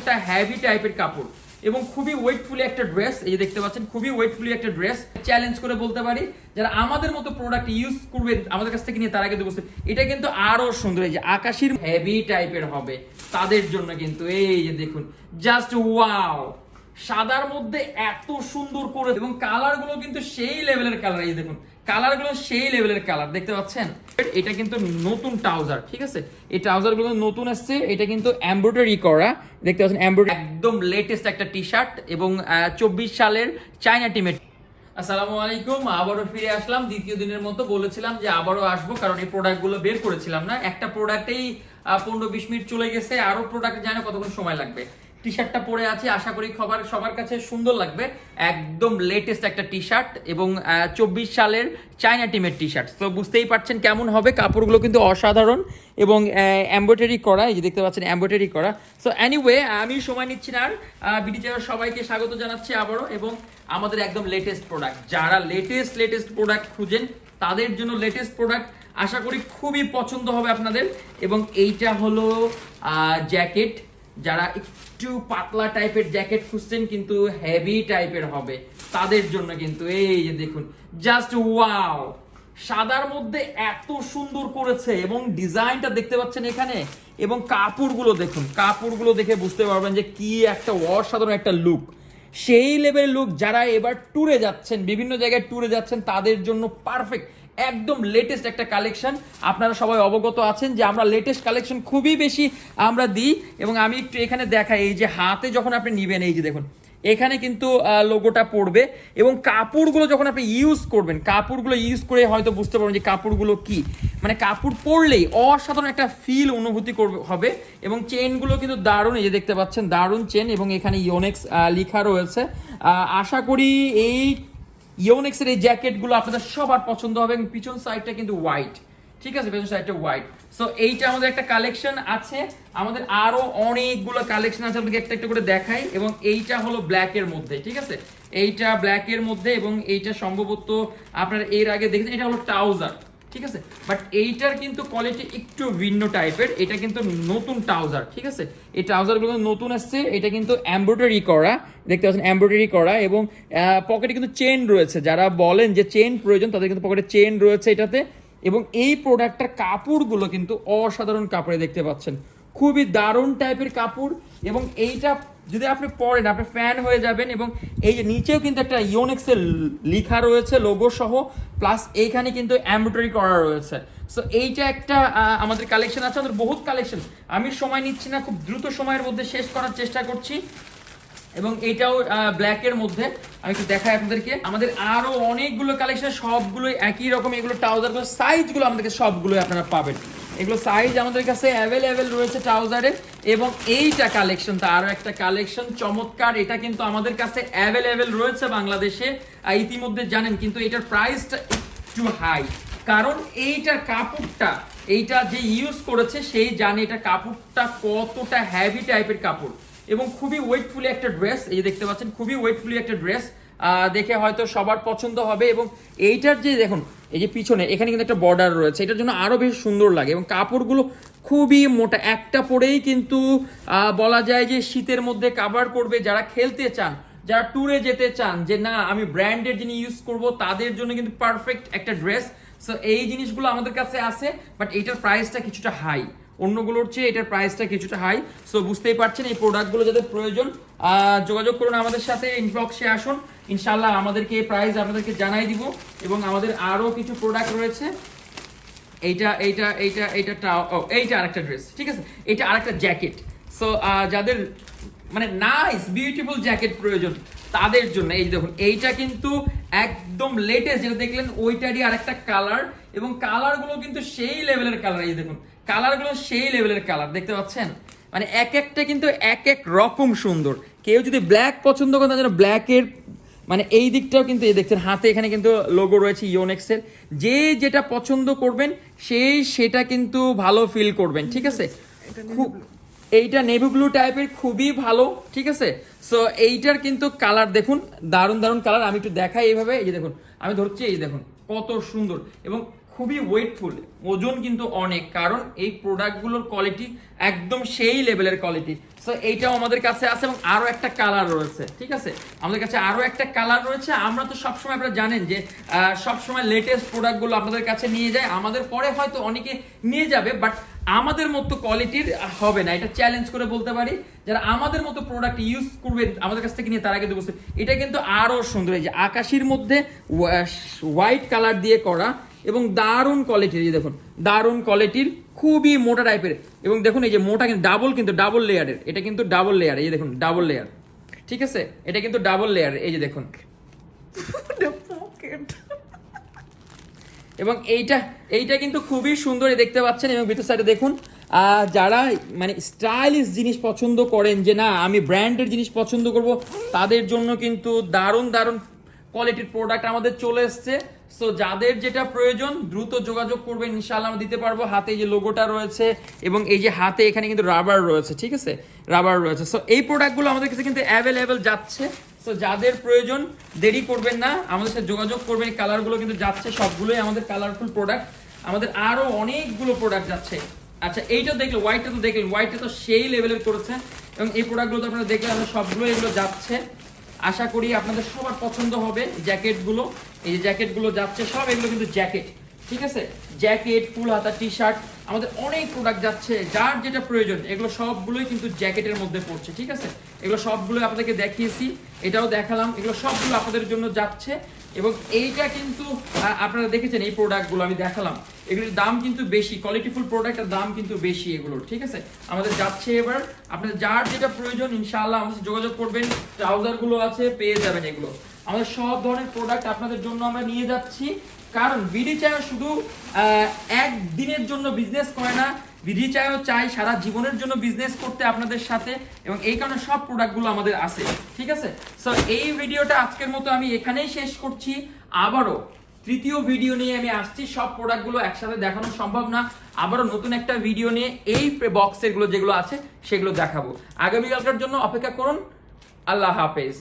একটা হেভি টাইপের কাপড় এবং খুবই ওয়েটফুলি একটা ড্রেস, এই দেখতে পাচ্ছেন খুবই ওয়েটফুলি একটা ড্রেস। চ্যালেঞ্জ করে বলতে পারি যারা আমাদের মতো প্রোডাক্ট ইউজ করবে আমাদের কাছ থেকে নিয়ে তারা কিন্তু বুঝতে এটা কিন্তু আরো সুন্দর, এই যে আকাশির হেভি টাইপের হবে তাদের জন্য কিন্তু এই যে দেখুন জাস্ট ওয়াও, সাদার মধ্যে এত সুন্দর করে এবং কালার গুলো কিন্তু সেই লেভেলের কালার, এই দেখুন কালার গুলো সেই লেভেলের কালার দেখতে পাচ্ছেন। এটা কিন্তু নতুন ট্রাউজার, ঠিক আছে, এই ট্রাউজার গুলো নতুন আসছে, এটা কিন্তু এমব্রয়ডারি করা দেখতে পাচ্ছেন, এমব্রয়ডারি একদম লেটেস্ট একটা টি শার্ট এবং 24 সালের চায়না টিমের। আসসালামু আলাইকুম, আবারও ফিরে আসলাম দ্বিতীয় দিনের মতো। বলেছিলাম যে আবারও আসবো কারণ এই প্রোডাক্টগুলো বের করেছিলাম না, একটা প্রোডাক্টেই 15-20 মিনিট চলে গেছে, আরো প্রোডাক্ট জানে কতক্ষণ সময় লাগবে। টি শার্টটা পরে আছে, আশা করি সবার কাছে সুন্দর লাগবে। একদম লেটেস্ট একটা টি শার্ট এবং 24 সালের চায়না টিমের টি শার্ট, তো বুঝতেই পারছেন কেমন হবে। কাপড়গুলো কিন্তু অসাধারণ এবং এমব্রয়ডারি করা, এই যে দেখতে পাচ্ছেন এমব্রয়ডারি করা। সো এনিওয়ে আমি সময় নিচ্ছি না আর, বিডি চ্যানেল সবাইকে স্বাগত জানাচ্ছি আবারও। এবং আমাদের একদম লেটেস্ট প্রোডাক্ট, যারা লেটেস্ট প্রোডাক্ট খুঁজেন তাদের জন্য লেটেস্ট প্রোডাক্ট আশা করি খুবই পছন্দ হবে আপনাদের। এবং এইটা হলো জ্যাকেট, যারা একটু পাতলা টাইপের জ্যাকেট খুঁজছেন কিন্তু হেভি টাইপের হবে তাদের জন্য কিন্তু এই যে দেখুন জাস্ট ওয়াও, সাদার মধ্যে এত সুন্দর করেছে এবং ডিজাইনটা দেখতে পাচ্ছেন এখানে। এবং কাপড়গুলো দেখুন, কাপড়গুলো দেখে বুঝতে পারবেন যে কি একটা অসাধারণ একটা লুক, সেই লেভেলের লুক। যারা এবার ট্যুরে যাচ্ছেন, বিভিন্ন জায়গায় ট্যুরে যাচ্ছেন তাদের জন্য পারফেক্ট, একদম লেটেস্ট একটা কালেকশন। আপনারা সবাই অবগত আছেন যে আমরা লেটেস্ট কালেকশন খুবই বেশি আমরা দিই। এবং আমি একটু এখানে দেখাই, এই যে হাতে যখন আপনি নিবেন এই যে দেখুন এখানে কিন্তু লোগোটা পড়বে এবং কাপড়গুলো যখন আপনি ইউজ করবেন, কাপড়গুলো ইউজ করে হয়তো বুঝতে পারবেন যে কাপড়গুলো কি, মানে কাপড় পরলেই অসাধারণ একটা ফিল অনুভূতি করবে হবে। এবং চেনগুলো কিন্তু দারুণ, এই যে দেখতে পাচ্ছেন দারুণ চেন এবং এখানে ইওনেক্স লেখা রয়েছে। আশা করি এই ইওনেক্সের এই জ্যাকেটগুলো আপনাদের সবার পছন্দ হবে। এবং পিছন সাইডটা কিন্তু হোয়াইট, ঠিক আছে, পিছন সাইডটা হোয়াইট। সো এইটা আমাদের একটা কালেকশন আছে, আমাদের আরো অনেকগুলো কালেকশন আছে, আপনাকে একটা একটা করে দেখাই। এবং এইটা হলো ব্ল্যাকের মধ্যে, ঠিক আছে, এইটা ব্ল্যাকের মধ্যে এবং এইটা সম্ভবত আপনারা এর আগে দেখেছেন, এটা হলো ট্রাউজার, ঠিক আছে, বাট এইটার কিন্তু কোয়ালিটি একটু ভিন্ন টাইপের। এটা কিন্তু নতুন ট্রাউজার, ঠিক আছে, এই ট্রাউজারগুলো নতুন আসছে। এটা কিন্তু এমব্রয়ডারি করা, দেখতে পাচ্ছেন এমব্রয়ডারি করা এবং পকেটে কিন্তু চেন রয়েছে। যারা বলেন যে চেন প্রয়োজন তাদের কিন্তু পকেটে চেন রয়েছে এটাতে। এবং এই প্রোডাক্টটার কাপড়গুলো কিন্তু অসাধারণ কাপড়ে দেখতে পাচ্ছেন, খুবই দারুণ টাইপের কাপড়। এবং এইটা যদি আপনি পরেন আপনি ফ্যান হয়ে যাবেন। এবং এই যে নিচেও কিন্তু একটা ইওনেক্সের লেখা রয়েছে লোগো সহ, প্লাস এইখানে কিন্তু এমব্রয়ডারি করা রয়েছে। সো এইটা একটা আমাদের কালেকশন আছে, আমাদের বহুত কালেকশন। আমি সময় নিচ্ছি না, খুব দ্রুত সময়ের মধ্যে শেষ করার চেষ্টা করছি। এবং এটাও ব্ল্যাকের মধ্যে আমি একটু দেখাই আপনাদেরকে। আমাদের আরো অনেকগুলো কালেকশন, সবগুলোই একই রকম। এগুলো ট্রাউজারগুলো সাইজগুলো আমাদেরকে সবগুলোই আপনারা পাবেন, এগুলো সাইজ আমাদের কাছে অ্যাভেলেবেল রয়েছে ট্রাউজারের। এবং এইটা কালেকশন তো আরো একটা কালেকশন চমৎকার, এটা কিন্তু আমাদের কাছে অ্যাভেলেবেল রয়েছে বাংলাদেশে ইতিমধ্যে জানেন। কিন্তু এটার প্রাইসটা একটু হাই, কারণ এইটার কাপড়টা এইটা যে ইউজ করেছে সেই জানে এটা কাপড়টা কতটা হেভি টাইপের কাপড় এবং খুবই ওয়েটফুলি একটা ড্রেস, এই যে দেখতে পাচ্ছেন খুবই ওয়েটফুলি একটা ড্রেস, দেখে হয়তো সবার পছন্দ হবে। এবং এইটার যে দেখুন এই যে পিছনে এখানে কিন্তু একটা বর্ডার রয়েছে, এটার জন্য আরো বেশ সুন্দর লাগে। এবং কাপড়গুলো খুবই মোটা, একটা পরেই কিন্তু বলা যায় যে শীতের মধ্যে কাভার করবে। যারা খেলতে চান, যারা ট্যুরে যেতে চান যে না আমি ব্র্যান্ডের জিনিস ইউজ করব, তাদের জন্য কিন্তু পারফেক্ট একটা ড্রেস। সো এই জিনিসগুলো আমাদের কাছে আছে, বাট এইটার প্রাইসটা কিছুটা হাই, অন্যগুলোর চেয়ে এটার প্রাইসটা কিছুটা হাই। সো বুঝতেই পারছেন এই প্রোডাক্টগুলো যাদের প্রয়োজন যোগাযোগ করুন আমাদের সাথে, ইনবক্সে আসুন, ইনশাল্লাহ আমাদেরকে এই প্রাইস আপনাদেরকে জানাই দিব। এবং আমাদের আরো কিছু প্রোডাক্ট রয়েছে, এইটা এইটা এইটা এইটা এইটা আরেকটা ড্রেস, ঠিক আছে, এটা আরেকটা জ্যাকেট। সো যাদের মানে নাইস বিউটিফুল জ্যাকেট প্রয়োজন তাদের জন্য এই দেখুন এইটা কিন্তু একদম লেটেস্ট, যেটা দেখলেন ওইটারই আরেকটা কালার। এবং কালারগুলো কিন্তু সেই লেভেলের কালার, এই দেখুন কালারগুলো সেই লেভেলের কালার দেখতে পাচ্ছেন, মানে এক একটা কিন্তু এক এক রকম সুন্দর। কেউ যদি ব্ল্যাক পছন্দ করেন তার জন্য ব্ল্যাকের মানে এই দিকটাও কিন্তু এই দেখছেন হাতে এখানে কিন্তু লোগো রয়েছে ইওনেক্সের। যে যেটা পছন্দ করবেন সেই সেটা কিন্তু ভালো ফিল করবেন, ঠিক আছে। খুব এইটা নেভি ব্লু টাইপের খুবই ভালো, ঠিক আছে। সো এইটার কিন্তু কালার দেখুন দারুণ দারুণ কালার, আমি একটু দেখাই এইভাবে, এই যে দেখুন আমি ধরছি, এই দেখুন কত সুন্দর এবং খুবই ওয়েটফুল, ওজন কিন্তু অনেক, কারণ এই প্রোডাক্টগুলোর কোয়ালিটি একদম সেই লেভেলের কোয়ালিটি। সো এইটাও আমাদের কাছে আছে এবং আরো একটা কালার রয়েছে, ঠিক আছে, আমাদের কাছে আরো একটা কালার রয়েছে। আমরা তো সবসময়, আপনারা জানেন যে সবসময় লেটেস্ট প্রোডাক্টগুলো আপনাদের কাছে নিয়ে যায়, আমাদের পরে হয়তো অনেকে নিয়ে যাবে, বাট আমাদের মতো কোয়ালিটির হবে না, এটা চ্যালেঞ্জ করে বলতে পারি। যারা আমাদের মতো প্রোডাক্ট ইউজ করবে আমাদের কাছ থেকে নিয়ে, তারা কিন্তু বুঝতে, এটা কিন্তু আরো সুন্দর, এই যে আকাশির মধ্যে হোয়াইট কালার দিয়ে করা এবং দারুণ কোয়ালিটির, এই দেখুন দারুণ কোয়ালিটির, খুবই মোটা টাইপের, এবং দেখুন এই যে মোটা কিন্তু ডাবল লেয়ারের, এটা কিন্তু ডাবল লেয়ার, এই যে দেখুন ডাবল লেয়ার, ঠিক আছে, এটা কিন্তু ডাবল লেয়ার, এই যে দেখুন এবং এইটা কিন্তু খুবই সুন্দর দেখতে পাচ্ছেন। এবং ভিতর সাইডে দেখুন, যারা মানে স্টাইলিশ জিনিস পছন্দ করেন, যে না আমি ব্র্যান্ডের জিনিস পছন্দ করব, তাদের জন্য কিন্তু দারুণ কোয়ালিটির প্রোডাক্ট আমাদের চলে এসছে। সো যাদের যেটা প্রয়োজন দ্রুত যোগাযোগ করবেন, ইনশাআল্লাহ আমরা দিতে পারবো। হাতে যে লোগোটা রয়েছে এবং এই যে হাতে এখানে কিন্তু রাবার রয়েছে, ঠিক আছে, রাবার রয়েছে। সো এই প্রোডাক্টগুলো আমাদের কাছে কিন্তু অ্যাভেলেবেল যাচ্ছে। সো যাদের প্রয়োজন দেরি করবেন না, আমাদের সাথে যোগাযোগ করবেন। এই কালারগুলো কিন্তু যাচ্ছে, সবগুলোই আমাদের কালারফুল প্রোডাক্ট, আমাদের আরো অনেকগুলো প্রোডাক্ট যাচ্ছে। আচ্ছা, এইটা দেখলেন, হোয়াইটটা তো দেখলেন, হোয়াইটটা তো সেই লেভেলের করেছে এবং এই প্রোডাক্টগুলো তো আপনারা দেখলেন, আমরা সবগুলো এগুলো যাচ্ছে। আশা করি আপনাদের সবার পছন্দ হবে। জ্যাকেটগুলো, এই যে জ্যাকেটগুলো যাচ্ছে, সব এগুলো কিন্তু জ্যাকেট, ঠিক আছে, জ্যাকেট, ফুল হাতা, টি শার্ট, আমাদের অনেক প্রোডাক্ট যাচ্ছে। যার যেটা প্রয়োজন এগুলো সবগুলোই কিন্তু জ্যাকেটের মধ্যে পড়ছে, ঠিক আছে, এগুলো সবগুলোই আপনাদেরকে দেখিয়েছি, এটাও দেখালাম, এগুলো সবগুলো আপনাদের জন্য যাচ্ছে। এবং এইটা কিন্তু আপনারা দেখেছেন, এই প্রোডাক্টগুলো আমি দেখালাম, এগুলোর দাম কিন্তু বেশি, কোয়ালিটিফুল প্রোডাক্টের দাম কিন্তু বেশি এগুলোর, ঠিক আছে, আমাদের যাচ্ছে। এবার আপনাদের যার যেটা প্রয়োজন ইনশাআল্লাহ আমাদের যোগাযোগ করবেন। ট্রাউজারগুলো আছে, পেয়ে যাবেন এগুলো, আমাদের সব ধরনের প্রোডাক্ট আপনাদের জন্য আমরা নিয়ে যাচ্ছি। কারণ বিডি চায়ও শুধু একদিনের জন্য বিজনেস করে না, বিডি চায়ও চাই সারা জীবনের জন্য বিজনেস করতে আপনাদের সাথে, এবং এই কারণে সব প্রোডাক্টগুলো আমাদের আছে, ঠিক আছে। সো এই ভিডিওটা আজকের মতো আমি এখানেই শেষ করছি। আবারও তৃতীয় ভিডিও নিয়ে আমি আসছি, সব প্রোডাক্টগুলো একসাথে দেখানো সম্ভব না, আবারও নতুন একটা ভিডিও নিয়ে এই বক্সের গুলো যেগুলো আছে সেগুলো দেখাবো। আগামীকালকার জন্য অপেক্ষা করুন। আল্লাহ হাফেজ।